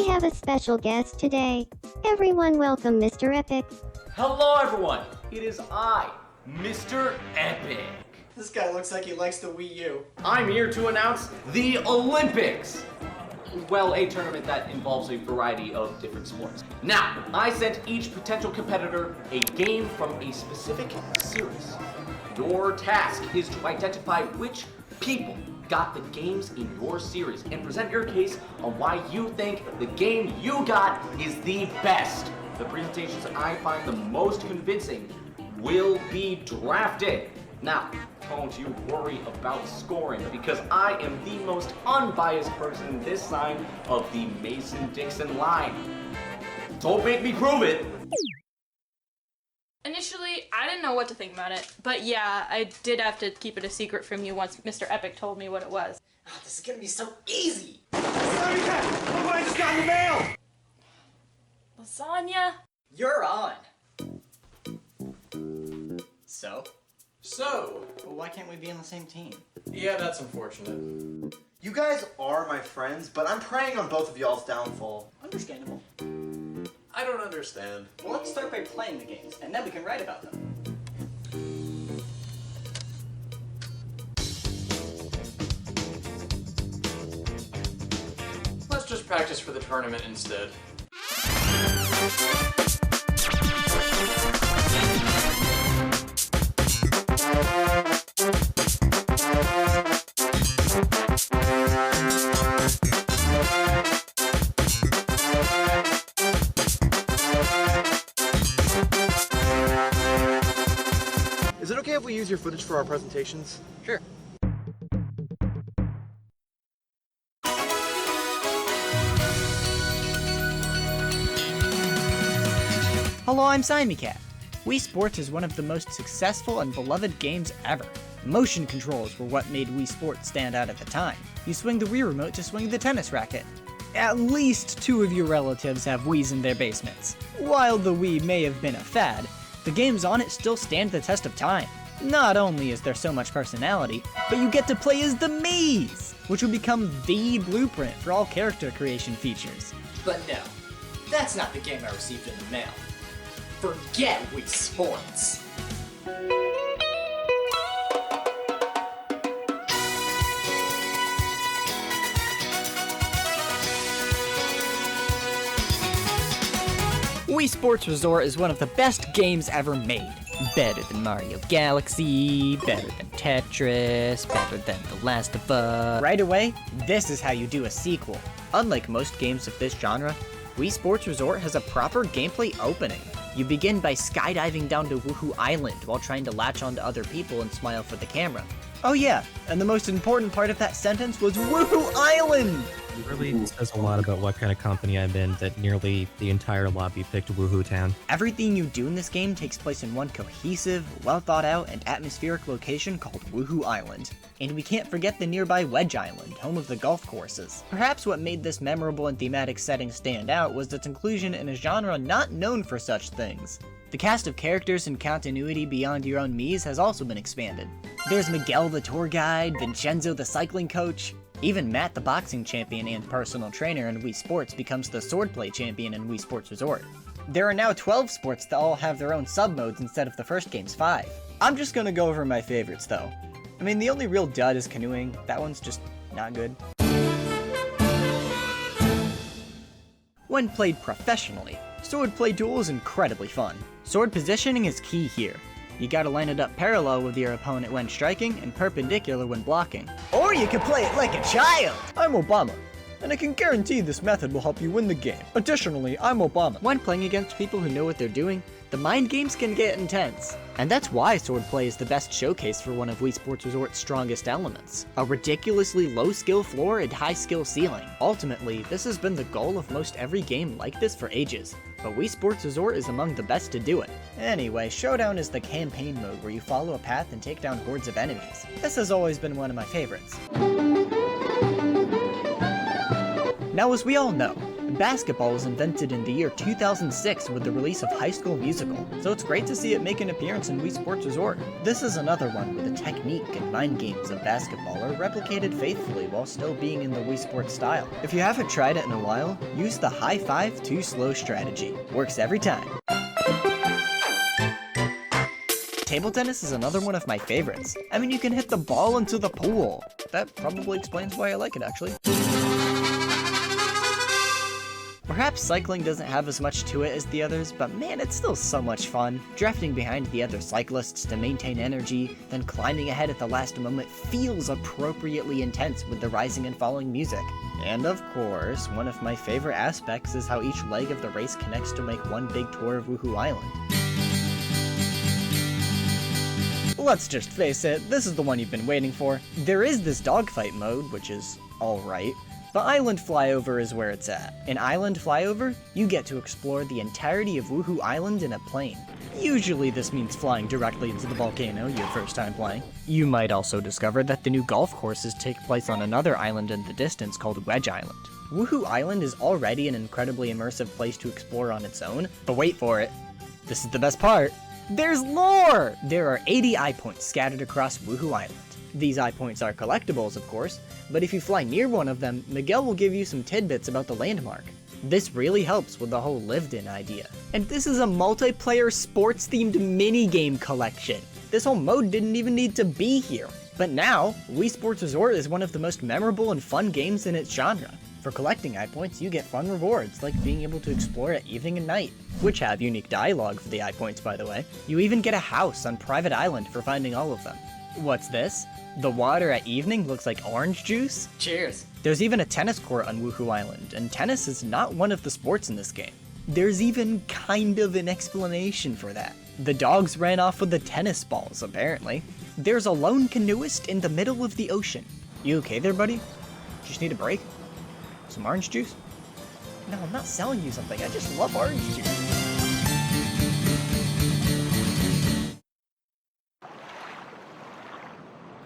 We have a special guest today. Everyone welcome Mr. Epic. Hello everyone, it is I, Mr. Epic. This guy looks like he likes the Wii U. I'm here to announce the Olympics. Well, a tournament that involves a variety of different sports. Now, I sent each potential competitor a game from a specific series. Your task is to identify which people got the games in your series and present your case on why you think the game you got is the best. The presentations I find the most convincing will be drafted. Now, don't you worry about scoring because I am the most unbiased person in this side of the Mason-Dixon line. Don't make me prove it. Initially, I didn't know what to think about it, but yeah, I did have to keep it a secret from you once Mr. Epic told me what it was. Oh, this is gonna be so easy! Sorry, Cat! Look what I just got in the mail! Lasagna? You're on! So? Well, why can't we be on the same team? Yeah, that's unfortunate. You guys are my friends, but I'm preying on both of y'all's downfall. Understandable. I don't understand. Well, let's start by playing the games, and then we can write about them. Let's just practice for the tournament instead. Is it okay if we use your footage for our presentations? Sure. Hello, I'm Simon-Cat. Wii Sports is one of the most successful and beloved games ever. Motion controls were what made Wii Sports stand out at the time. You swing the Wii remote to swing the tennis racket. At least 2 of your relatives have Wiis in their basements. While the Wii may have been a fad, the games on it still stand the test of time. Not only is there so much personality, but you get to play as the Miis, which will become the blueprint for all character creation features. But no, that's not the game I received in the mail. Forget Wii Sports. Wii Sports Resort is one of the best games ever made. Better than Mario Galaxy, better than Tetris, better than The Last of Us. Right away, this is how you do a sequel. Unlike most games of this genre, Wii Sports Resort has a proper gameplay opening. You begin by skydiving down to Woohoo Island while trying to latch onto other people and smile for the camera. Oh yeah, and the most important part of that sentence was Woohoo Island! It really says a lot about what kind of company I'm in that nearly the entire lobby picked Woohoo Town. Everything you do in this game takes place in one cohesive, well thought out, and atmospheric location called Woohoo Island. And we can't forget the nearby Wedge Island, home of the golf courses. Perhaps what made this memorable and thematic setting stand out was its inclusion in a genre not known for such things. The cast of characters and continuity beyond your own Miis has also been expanded. There's Miguel the tour guide, Vincenzo the cycling coach, even Matt the boxing champion and personal trainer in Wii Sports becomes the swordplay champion in Wii Sports Resort. There are now 12 sports that all have their own sub-modes instead of the first game's 5. I'm just gonna go over my favorites though. I mean, the only real dud is canoeing. That one's just not good. When played professionally, swordplay duel is incredibly fun. Sword positioning is key here. You gotta line it up parallel with your opponent when striking and perpendicular when blocking. Or you can play it like a child! I'm Obama, and I can guarantee this method will help you win the game. Additionally, I'm Obama. When playing against people who know what they're doing, the mind games can get intense. And that's why swordplay is the best showcase for one of Wii Sports Resort's strongest elements. A ridiculously low skill floor and high skill ceiling. Ultimately, this has been the goal of most every game like this for ages, but Wii Sports Resort is among the best to do it. Anyway, Showdown is the campaign mode where you follow a path and take down hordes of enemies. This has always been one of my favorites. Now, as we all know, Basketball was invented in the year 2006 with the release of High School Musical, so it's great to see it make an appearance in Wii Sports Resort. This is another one where the technique and mind games of basketball are replicated faithfully while still being in the Wii Sports style. If you haven't tried it in a while, use the high five too slow strategy. Works every time. Table tennis is another one of my favorites. I mean, you can hit the ball into the pool. That probably explains why I like it, actually. Perhaps cycling doesn't have as much to it as the others, but man, it's still so much fun. Drafting behind the other cyclists to maintain energy, then climbing ahead at the last moment feels appropriately intense with the rising and falling music. And of course, one of my favorite aspects is how each leg of the race connects to make one big tour of Woohoo Island. Let's just face it, this is the one you've been waiting for. There is this dogfight mode, which is alright, but Island Flyover is where it's at. In Island Flyover, you get to explore the entirety of Woohoo Island in a plane. Usually this means flying directly into the volcano your first time playing. You might also discover that the new golf courses take place on another island in the distance called Wedge Island. Woohoo Island is already an incredibly immersive place to explore on its own, but wait for it. This is the best part. There's lore! There are 80 eye points scattered across Woohoo Island. These eye points are collectibles, of course, but if you fly near one of them, Miguel will give you some tidbits about the landmark. This really helps with the whole lived-in idea. And this is a multiplayer sports-themed minigame collection. This whole mode didn't even need to be here. But now, Wii Sports Resort is one of the most memorable and fun games in its genre. For collecting eye points, you get fun rewards, like being able to explore at evening and night, which have unique dialogue for the eye points, by the way. You even get a house on Private Island for finding all of them. What's this? The water at evening looks like orange juice? Cheers. There's even a tennis court on Woohoo Island, and tennis is not one of the sports in this game. There's even kind of an explanation for that. The dogs ran off with the tennis balls, apparently. There's a lone canoeist in the middle of the ocean. You okay there, buddy? Just need a break? Some orange juice? No, I'm not selling you something, I just love orange juice.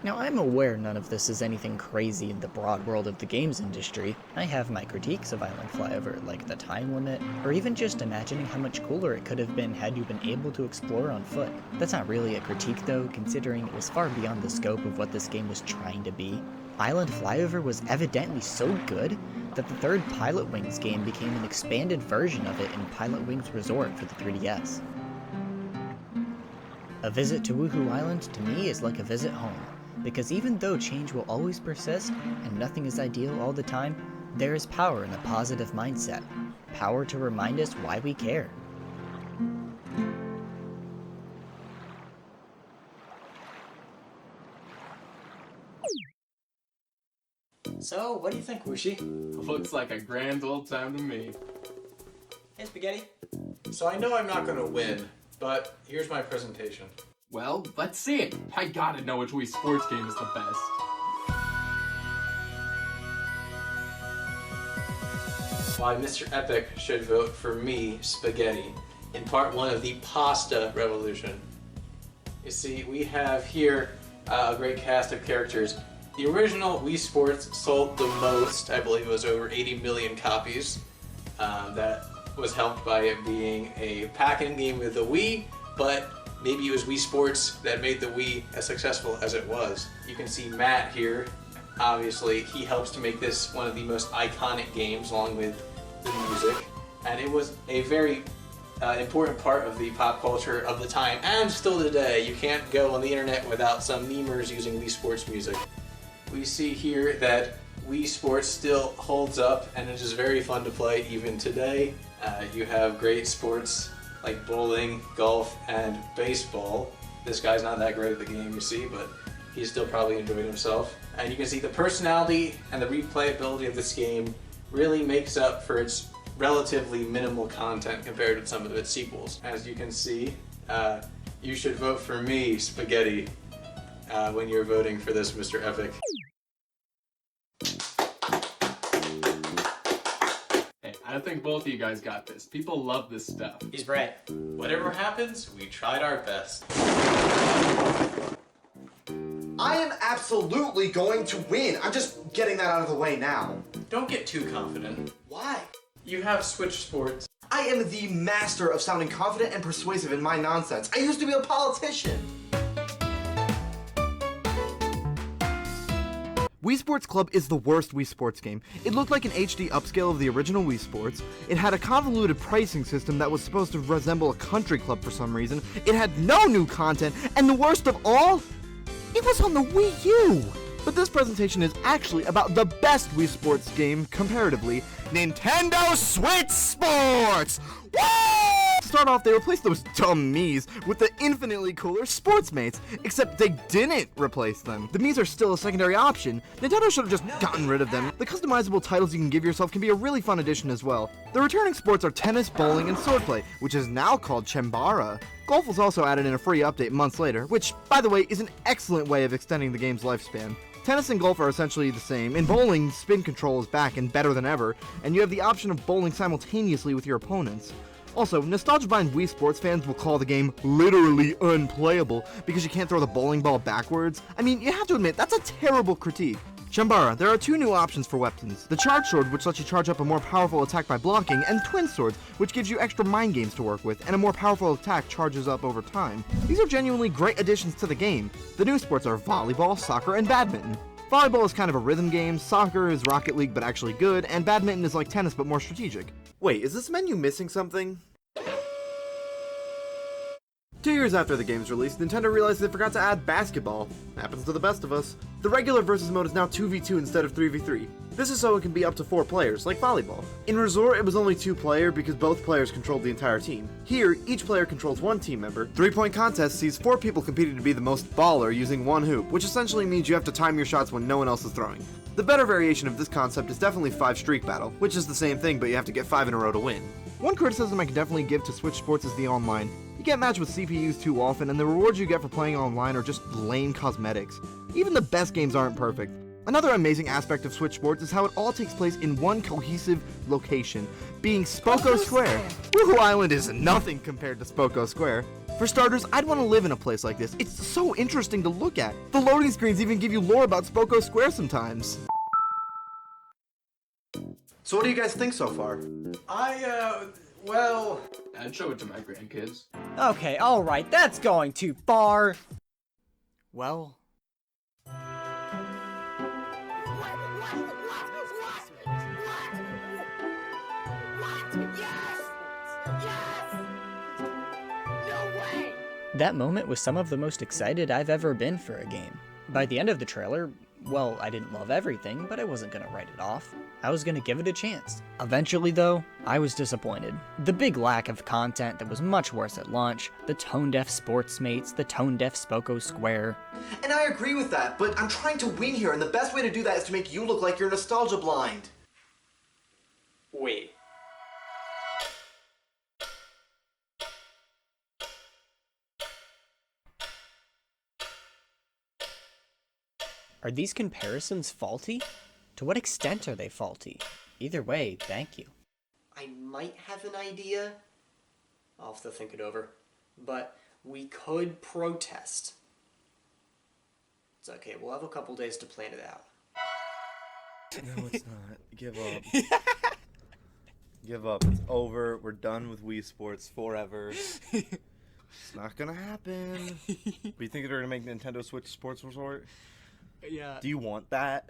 Now, I'm aware none of this is anything crazy in the broad world of the games industry. I have my critiques of Island Flyover, like the time limit, or even just imagining how much cooler it could have been had you been able to explore on foot. That's not really a critique though, considering it was far beyond the scope of what this game was trying to be. Island Flyover was evidently so good that the third Pilot Wings game became an expanded version of it in Pilot Wings Resort for the 3DS. A visit to Woohoo Island to me is like a visit home. Because even though change will always persist, and nothing is ideal all the time, there is power in a positive mindset. Power to remind us why we care. So, what do you think, Wooshi? Looks like a grand old time to me. Hey, Spaghetti. So I know I'm not gonna win, but here's my presentation. Well, let's see it. I gotta know which Wii Sports game is the best. Why Mr. Epic should vote for me, Spaghetti, in part 1 of the Pasta Revolution. You see, we have here a great cast of characters. The original Wii Sports sold the most, I believe it was over 80 million copies. That was helped by it being a pack-in game with the Wii, but maybe it was Wii Sports that made the Wii as successful as it was. You can see Matt here. Obviously, he helps to make this one of the most iconic games along with the music. And it was a very important part of the pop culture of the time and still today. You can't go on the internet without some memers using Wii Sports music. We see here that Wii Sports still holds up and it is very fun to play even today. You have great sports like bowling, golf, and baseball. This guy's not that great at the game, you see, but he's still probably enjoyed himself. And you can see the personality and the replayability of this game really makes up for its relatively minimal content compared to some of its sequels. As you can see, you should vote for me, Spaghetti, when you're voting for this Mr. Epic. I think both of you guys got this. People love this stuff. He's right. Whatever happens, we tried our best. I am absolutely going to win. I'm just getting that out of the way now. Don't get too confident. Why? You have Switch Sports. I am the master of sounding confident and persuasive in my nonsense. I used to be a politician. Wii Sports Club is the worst Wii Sports game. It looked like an HD upscale of the original Wii Sports. It had a convoluted pricing system that was supposed to resemble a country club for some reason. It had no new content, and the worst of all, it was on the Wii U! But this presentation is actually about the best Wii Sports game comparatively, Nintendo Switch Sports! Woo! To start off, they replaced those dumb Miis with the infinitely cooler Sportsmates, except they didn't replace them. The Miis are still a secondary option. Nintendo should have just gotten rid of them. The customizable titles you can give yourself can be a really fun addition as well. The returning sports are tennis, bowling, and swordplay, which is now called Chambara. Golf was also added in a free update months later, which, by the way, is an excellent way of extending the game's lifespan. Tennis and golf are essentially the same. In bowling, spin control is back and better than ever, and you have the option of bowling simultaneously with your opponents. Also, nostalgia-blind Wii Sports fans will call the game literally unplayable because you can't throw the bowling ball backwards. I mean, you have to admit, that's a terrible critique. Chambara, there are two new options for weapons. The Charge Sword, which lets you charge up a more powerful attack by blocking, and Twin Swords, which gives you extra mind games to work with, and a more powerful attack charges up over time. These are genuinely great additions to the game. The new sports are volleyball, soccer, and badminton. Volleyball is kind of a rhythm game, soccer is Rocket League but actually good, and badminton is like tennis but more strategic. Wait, is this menu missing something? 2 years after the game's release, Nintendo realized they forgot to add basketball. Happens to the best of us. The regular versus mode is now 2v2 instead of 3v3. This is so it can be up to 4 players, like volleyball. In Resort, it was only 2 player because both players controlled the entire team. Here, each player controls 1 team member. 3-point contest sees 4 people competing to be the most baller using 1 hoop, which essentially means you have to time your shots when no one else is throwing. The better variation of this concept is definitely 5 streak battle, which is the same thing but you have to get 5 in a row to win. One criticism I can definitely give to Switch Sports is the online. You get matched with CPUs too often, and the rewards you get for playing online are just lame cosmetics. Even the best games aren't perfect. Another amazing aspect of Switch Sports is how it all takes place in one cohesive location, being Spoko Square. Woohoo Island is nothing compared to Spoko Square. For starters, I'd want to live in a place like this. It's so interesting to look at. The loading screens even give you lore about Spoko Square sometimes. So what do you guys think so far? Well, I'd show it to my grandkids. Okay, alright, that's going too far. Well... That moment was some of the most excited I've ever been for a game. By the end of the trailer, well, I didn't love everything, but I wasn't gonna write it off. I was gonna give it a chance. Eventually though, I was disappointed. The big lack of content that was much worse at launch, the tone-deaf Sportsmates, the tone-deaf Spoko Square. And I agree with that, but I'm trying to win here, and the best way to do that is to make you look like you're nostalgia blind. wait. Are these comparisons faulty? To what extent are they faulty? Either way, thank you. I might have an idea. I'll have to think it over. But we could protest. It's okay, we'll have a couple days to plan it out. No, it's not. Give up. Give up. It's over. We're done with Wii Sports forever. It's not gonna happen. But you think they're gonna make Nintendo Switch Sports Resort? Yeah. Do you want that?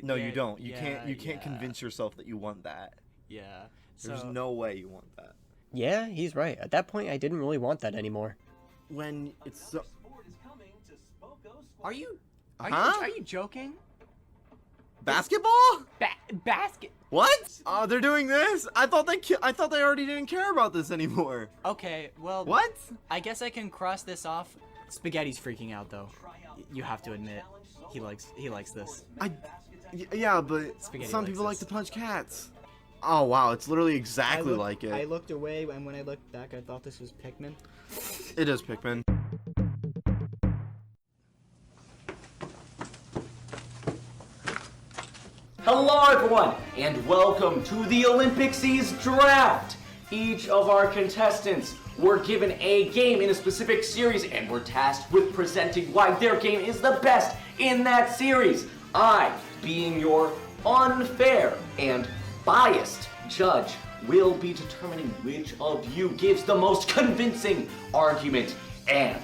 No, yeah, you don't. You yeah, can't convince yourself that you want that. Yeah. There's no way you want that. Yeah, he's right. At that point, I didn't really want that anymore. When it's so... Are you joking? Basketball? Basket. What? They're doing this? I thought they already didn't care about this anymore. Okay, well. What? I guess I can cross this off. Spaghetti's freaking out though. You have to admit, he likes this. Yeah, but Spaghetti some likes people like this. to punch cats. Oh wow, it's literally exactly like it. I looked away, and when I looked back, I thought this was Pikmin. It is Pikmin. Hello everyone, and welcome to the Olympics Draft! Each of our contestants were given a game in a specific series, and were tasked with presenting why their game is the best in that series. I, being your unfair and biased judge will be determining which of you gives the most convincing argument and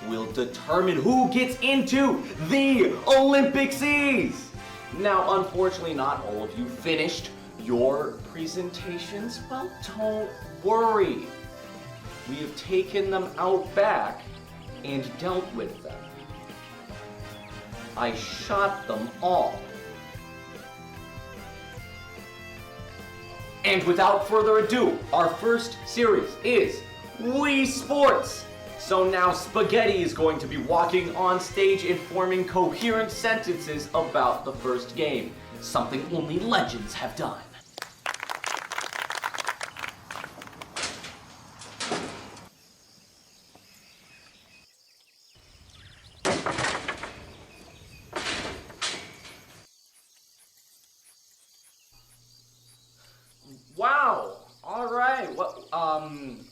will determine who gets into the Olympics. Now, unfortunately, not all of you finished your presentations. Well, don't worry. We have taken them out back and dealt with them. I shot them all. And without further ado, our first series is Wii Sports. So now Spaghetti is going to be walking on stage and forming coherent sentences about the first game, something only legends have done. Wow! All right.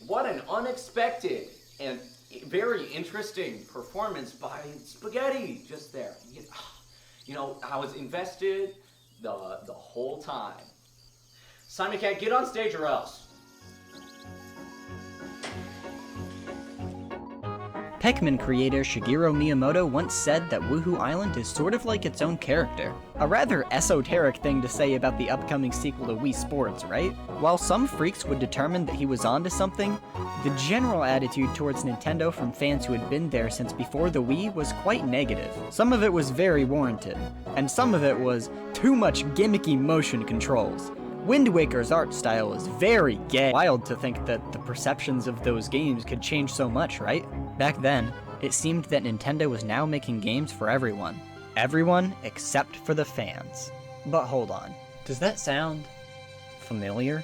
What an unexpected and very interesting performance by Spaghetti just there. You know, I was invested the whole time. Simon can't get on stage or else. Pikmin creator Shigeru Miyamoto once said that Woohoo Island is sort of like its own character. A rather esoteric thing to say about the upcoming sequel to Wii Sports, right? While some freaks would determine that he was onto something, the general attitude towards Nintendo from fans who had been there since before the Wii was quite negative. Some of it was very warranted, and some of it was too much gimmicky motion controls. Wind Waker's art style is very gay. Wild to think that the perceptions of those games could change so much, right? Back then, it seemed that Nintendo was now making games for everyone. Everyone except for the fans. But hold on, does that sound familiar?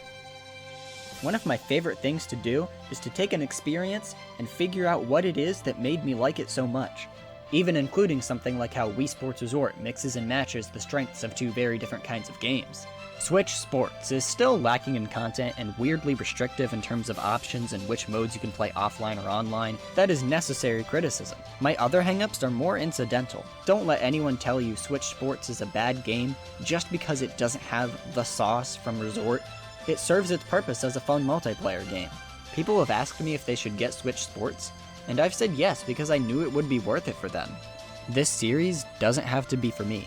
One of my favorite things to do is to take an experience and figure out what it is that made me like it so much. Even including something like how Wii Sports Resort mixes and matches the strengths of two very different kinds of games. Switch Sports is still lacking in content and weirdly restrictive in terms of options and which modes you can play offline or online. That is necessary criticism. My other hangups are more incidental. Don't let anyone tell you Switch Sports is a bad game just because it doesn't have the sauce from Resort. It serves its purpose as a fun multiplayer game. People have asked me if they should get Switch Sports, and I've said yes because I knew it would be worth it for them. This series doesn't have to be for me.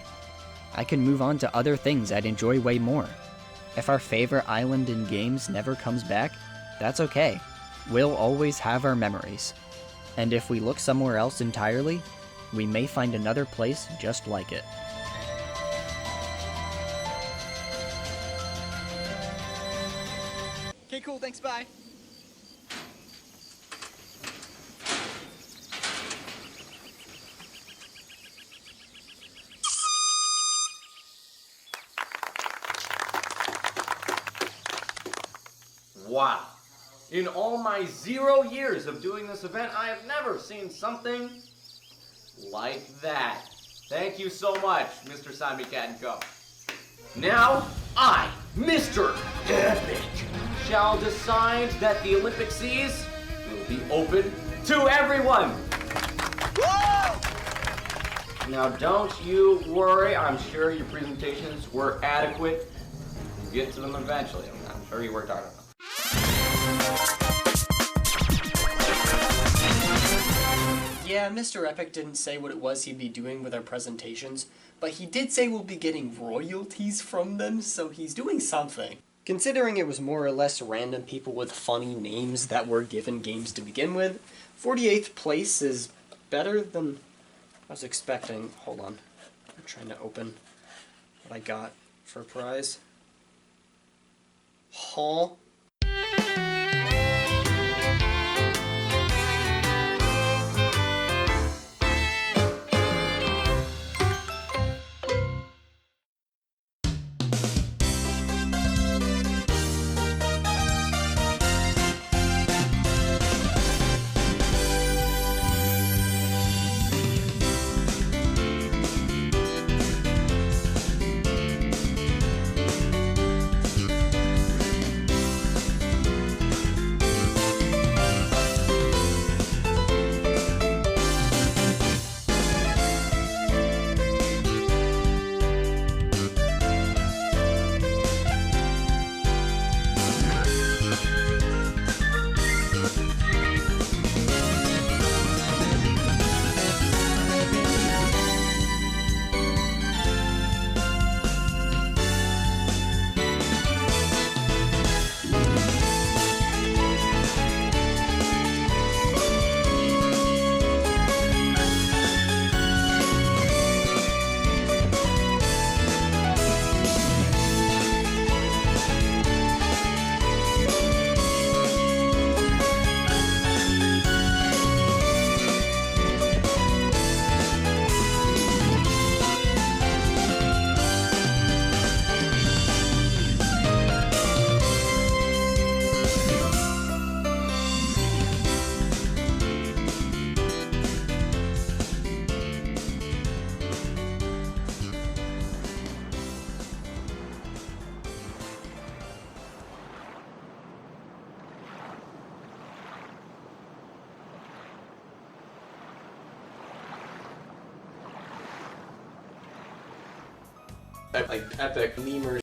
I can move on to other things I'd enjoy way more. If our favorite island in games never comes back, that's okay. We'll always have our memories. And if we look somewhere else entirely, we may find another place just like it. Okay, cool, thanks, bye. Wow. In all my 0 years of doing this event, I have never seen something like that. Thank you so much, Mr. Simon Cat & Co. Now, I, Mr. Epic, shall decide that the Olympic seas will be open to everyone. Woo! Now, don't you worry. I'm sure your presentations were adequate. We'll get to them eventually. I'm sure you worked hard on them. Yeah, Mr. Epic didn't say what it was he'd be doing with our presentations, but he did say we'll be getting royalties from them, so he's doing something. Considering it was more or less random people with funny names that were given games to begin with, 48th place is better than I was expecting. Hold on. I'm trying to open what I got for a prize. Huh? like epic memers